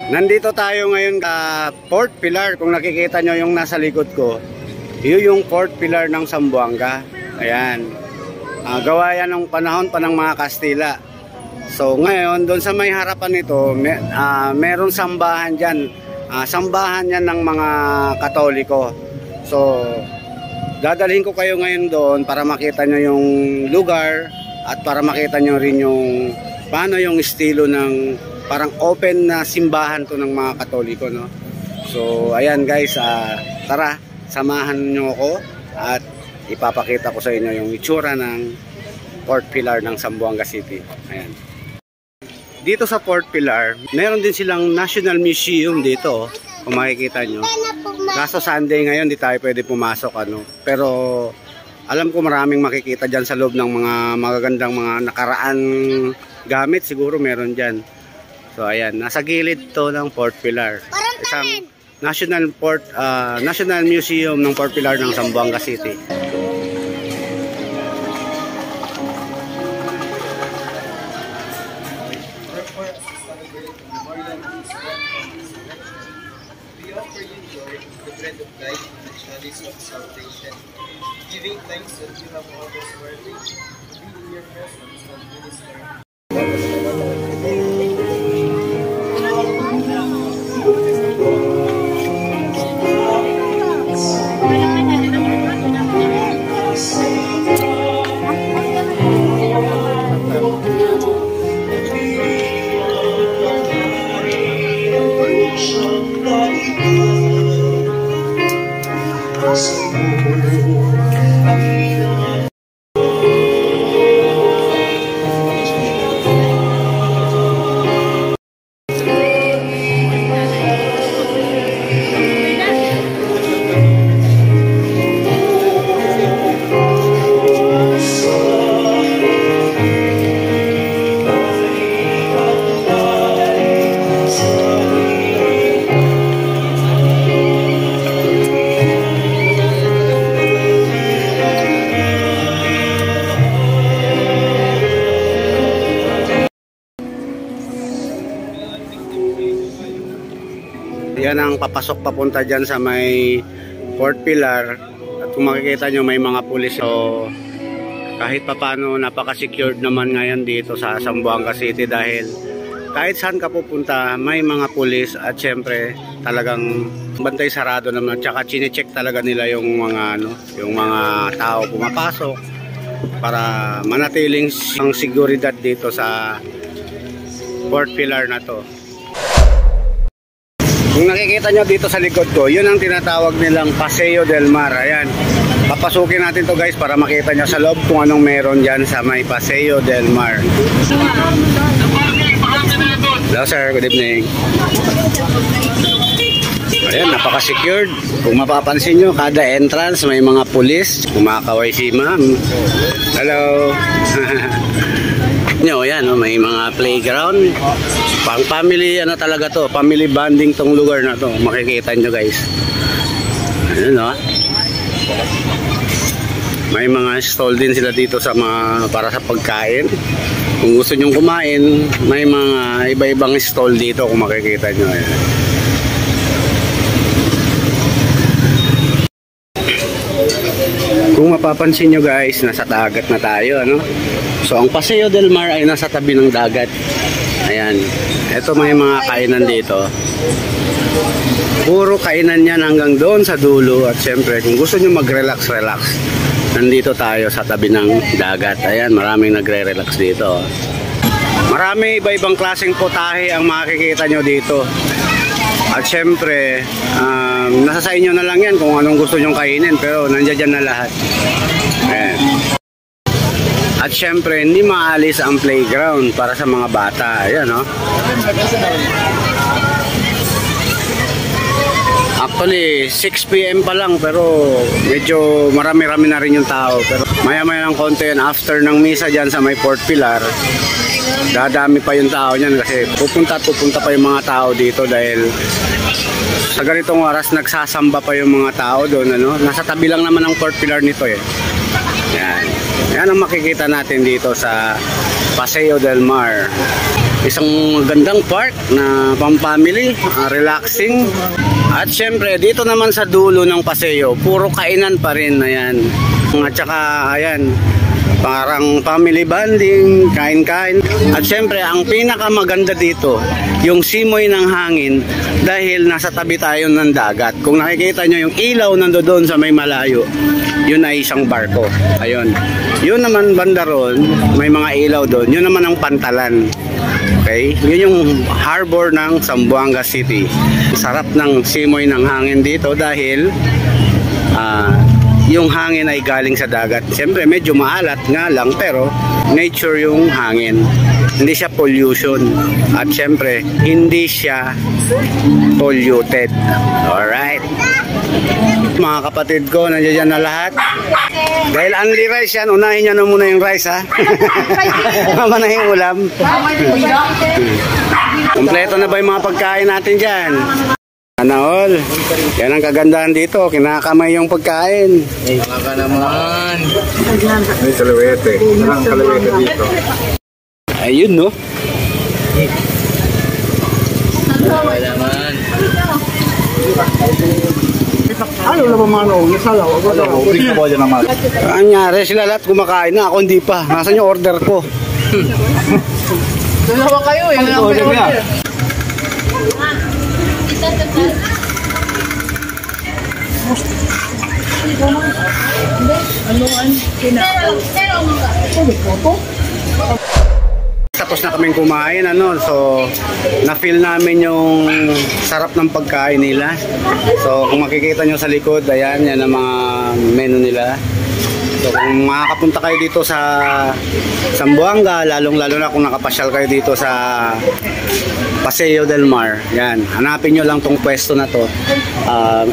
Nandito tayo ngayon sa Port Pilar. Kung nakikita nyo yung nasa likod ko, yun yung Port Pilar ng Zamboanga. Ayan. Gawa yan ng panahon pa ng mga Kastila. So ngayon, doon sa may harapan nito, meron sambahan dyan. Sambahan yan ng mga Katoliko. So, dadalhin ko kayo ngayon doon para makita nyo yung lugar at para makita nyo rin yung paano yung estilo ng parang open na simbahan to ng mga Katoliko, no? So ayan guys, tara, samahan nyo ako at ipapakita ko sa inyo yung itsura ng Port Pilar ng Zamboanga City. Ayan. Dito sa Port Pilar, meron din silang National Museum dito, kung makikita nyo. Kaso Sunday ngayon, di tayo pwede pumasok, ano. Pero alam ko maraming makikita dyan sa loob ng mga magagandang mga nakaraan gamit, siguro meron dyan. So ayan, nasa gilid to ng Port Pilar. Isang National Museum ng Port Pilar ng Zamboanga City. Giving thanks that you have always worthy to be in your presence and minister. Yan ang papasok papunta dyan sa may Port Pilar. At kung makikita nyo, may mga pulis. So kahit papano napaka-secured naman ngayon dito sa Zamboanga City dahil kahit saan ka pupunta may mga pulis at syempre talagang bantay sarado naman. Tsaka chine-check talaga nila yung mga tao pumapasok para manatiling ang seguridad dito sa Port Pilar na to. Kung nakikita nyo dito sa likod ko, yun ang tinatawag nilang Paseo del Mar. Ayan, papasukin natin to guys para makita nyo sa loob kung anong meron dyan sa may Paseo del Mar. Hello sir, good evening. Ayan, napaka-secured. Kung mapapansin nyo, kada entrance may mga pulis. Kumakaway si ma'am. Hello. Nyo, yan, may mga playground. Pang family, talaga to, family bonding tong lugar na to. Makikita nyo guys. Ayan, no? May mga stall din sila dito sa para sa pagkain. Kung gusto nyo kumain, may mga iba-ibang stall dito kung makikita nyo. Ayan. Kung mapapansin nyo guys, nasa dagat na tayo, ano? So ang Paseo del Mar ay nasa tabi ng dagat. Ayan. Ito may mga kainan dito. Puro kainan yan hanggang doon sa dulo. At syempre kung gusto nyo mag-relax, nandito tayo sa tabi ng dagat. Ayan, maraming nagre-relax dito. Marami iba-ibang klaseng putahe ang makikita nyo dito. At syempre, nasa sa inyo na lang yan kung anong gusto nyong kainin. Pero nandiyan na lahat. Ayan. At syempre, hindi maalis ang playground para sa mga bata. Ayan, no? Actually, 6 PM pa lang pero medyo marami-rami na rin yung tao. Pero maya-maya ng konti yan, after ng misa dyan sa may Port Pilar, dadami pa yung tao niyan kasi pupunta pa yung mga tao dito dahil sa ganitong oras nagsasamba pa yung mga tao doon, ano? Nasa tabi lang naman ang Port Pilar nito eh. Yan. Yan ang makikita natin dito sa Paseo del Mar. Isang magandang park na pang-family, relaxing. At syempre, dito naman sa dulo ng Paseo, puro kainan pa rin. Ayan. At saka, ayan, parang family bonding, kain-kain. At syempre, ang pinakamaganda dito, yung simoy ng hangin dahil nasa tabi tayo ng dagat. Kung nakikita nyo yung ilaw nandoon sa may malayo, yun ay isang barko. Ayun. Yun naman banda ron, may mga ilaw doon. Yun naman ang Pantalan. Okay? Yun yung harbor ng Zamboanga City. Sarap ng simoy ng hangin dito dahil yung hangin ay galing sa dagat. Siyempre medyo maalat nga lang pero nature yung hangin. Hindi siya pollution. At siyempre hindi siya polluted. Alright. Mga kapatid ko, nandiyan na lahat. Dahil only rice yan, unahin nyo na muna yung rice ha. Mama na yung ulam. Kompleto na ba yung mga pagkain natin dyan? Anaol, yan ang kagandahan dito, kinakamay yung pagkain. Baka naman. May kalawete. Walang kalawete dito. Ayun no. Baka naman. Ano na ba mano? Nasalaw. Hindi ko dyan naman. Anyari, sila lahat kumakain na, ako hindi pa. Nasaan yung order ko? Dalawa kayo, yun lang order. Tapos na kaming kumain, so na-feel namin yung sarap ng pagkain nila. So kung makikita nyo sa likod, ayan, yan ang mga menu nila. So kung makakapunta kayo dito sa Zamboanga, lalong-lalo na kung nakapasyal kayo dito sa Paseo del Mar, yan, hanapin nyo lang tong pwesto na to.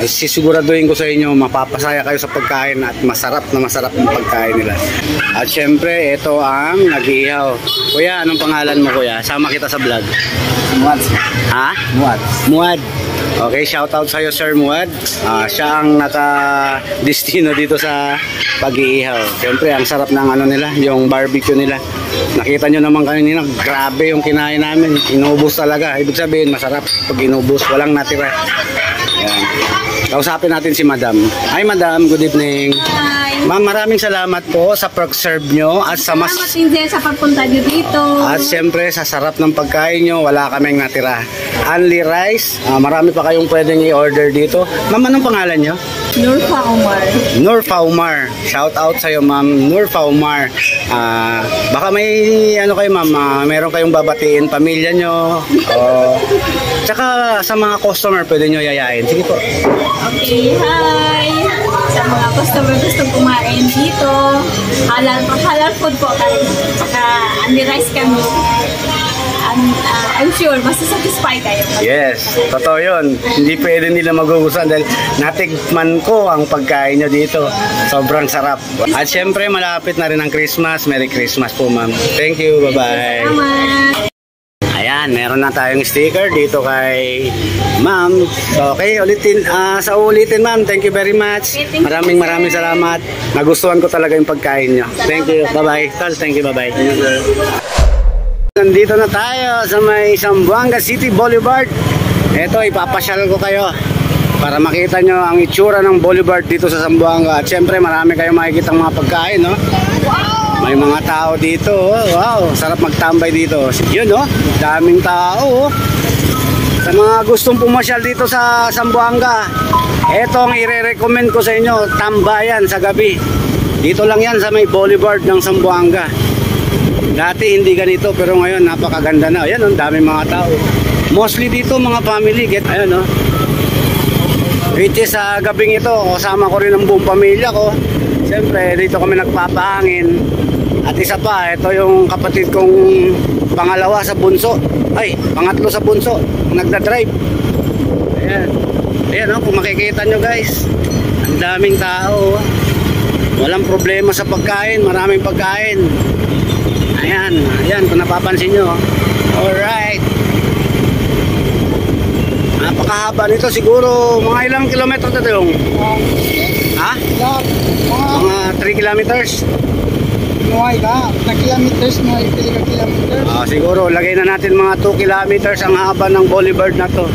Sisiguraduhin ko sa inyo, mapapasaya kayo sa pagkain at masarap na masarap ng pagkain nila. At syempre, ito ang nag-iihaw. Kuya, anong pangalan mo kuya? Sama kita sa vlog. Muad. Ha? Muad. Muad. Okay, shoutout sa'yo Sir Muad. Siya ang naka-destino dito sa pag-iihaw. Siyempre, ang sarap ng ano nila, yung barbecue nila. Nakita nyo naman kanina, grabe yung kinain namin. Inubos talaga. Ibig sabihin, masarap pag inubos. Walang natira. Yan. Kausapin natin si Madam. Hi Madam, good evening. Hi. Ma'am, maraming salamat po sa pag-serve nyo at sa mas... Salamat din din sa pagpunta nyo dito. At siyempre, sa sarap ng pagkain nyo, wala kaming natira. Only rice. Marami pa kayong pwedeng i-order dito. Ma'am, anong pangalan nyo? Nurfa Omar. Nurfa Omar. Shout out sa'yo, ma'am. Nurfa Omar. Baka may ano kayo, ma'am, meron kayong babatiin pamilya nyo. Tsaka sa mga customer, pwede nyo yayain. Sige po. Okay, hi! Sa mga customer gustong kumain dito, halal food po kami. Tsaka only rice kami. I'm sure, masasatisfy kayo. Yes, totoo yun. Hindi pwede nila magugustuhan dahil natikman ko ang pagkain nyo dito. Sobrang sarap. At syempre, malapit na rin ang Christmas. Merry Christmas po, ma'am. Thank you. Bye-bye. Salamat! Ayan, meron na tayong sticker dito kay ma'am. Okay, ulitin, sa ulitin ma'am, thank you very much. Maraming salamat. Nagustuhan ko talaga yung pagkain nyo. Thank you, bye-bye. Thank you, bye-bye. Nandito na tayo sa may Zamboanga City Boulevard. Ito, ipapasyal ko kayo para makita nyo ang itsura ng boulevard dito sa Zamboanga. At syempre, marami kayong makikita mga pagkain, no? May mga tao dito, oh. Wow, sarap magtambay dito. Yun, no? Daming tao, oh. Sa mga gustong pumasyal dito sa Zamboanga, ito ang ire-recommend ko sa inyo, tambayan sa gabi. Dito lang yan sa may boulevard ng Zamboanga. Dati hindi ganito, pero ngayon napakaganda na. Ayan, ang daming mga tao. Mostly dito mga family, ayan, no? Which is sa gabing ito, kasama ko rin ang buong pamilya ko. Siyempre, dito kami nagpapahangin. At isa pa, ito yung kapatid kong pangalawa sa bunso. Ay, pangatlo sa bunso. Nagda-drive. Ayan. Ayan, no? Kung makikita nyo guys, ang daming tao. Walang problema sa pagkain, maraming pagkain. Ayan, ayan kung napapansin nyo. Alright. Napakahaba nito, siguro mga ilang kilometro na ito yung? Ha? Mga 3 kilometers? Nuay ka. Na kilometers, Nuay, pili ka kilometers. Siguro, lagay na natin mga 2 kilometers ang haba ng boulevard na to.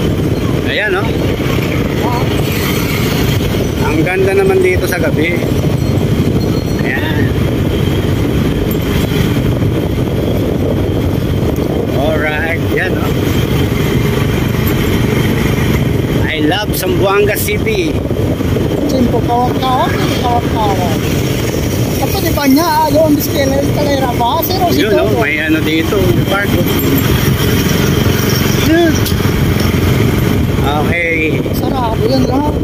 Ayan, no? Ang ganda naman dito sa gabi. Ayan. Alright, yan, no? I love Zamboanga City. Simpo, kawak-kawak. Apa di banyak doon di sekitar Kalera ba? Pero Yun, no? May ano dito, park. Okay. Sarap, yun lang.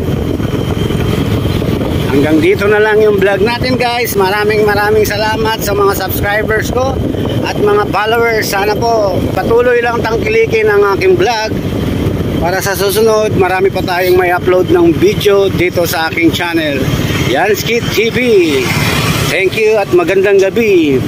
Hanggang dito na lang yung vlog natin, guys. Maraming salamat sa mga subscribers ko at mga followers. Sana po patuloy lang tangkilikin ang aking vlog para sa susunod marami pa tayong may upload ng video dito sa aking channel, Yan Skit TV. Thank you at magandang gabi.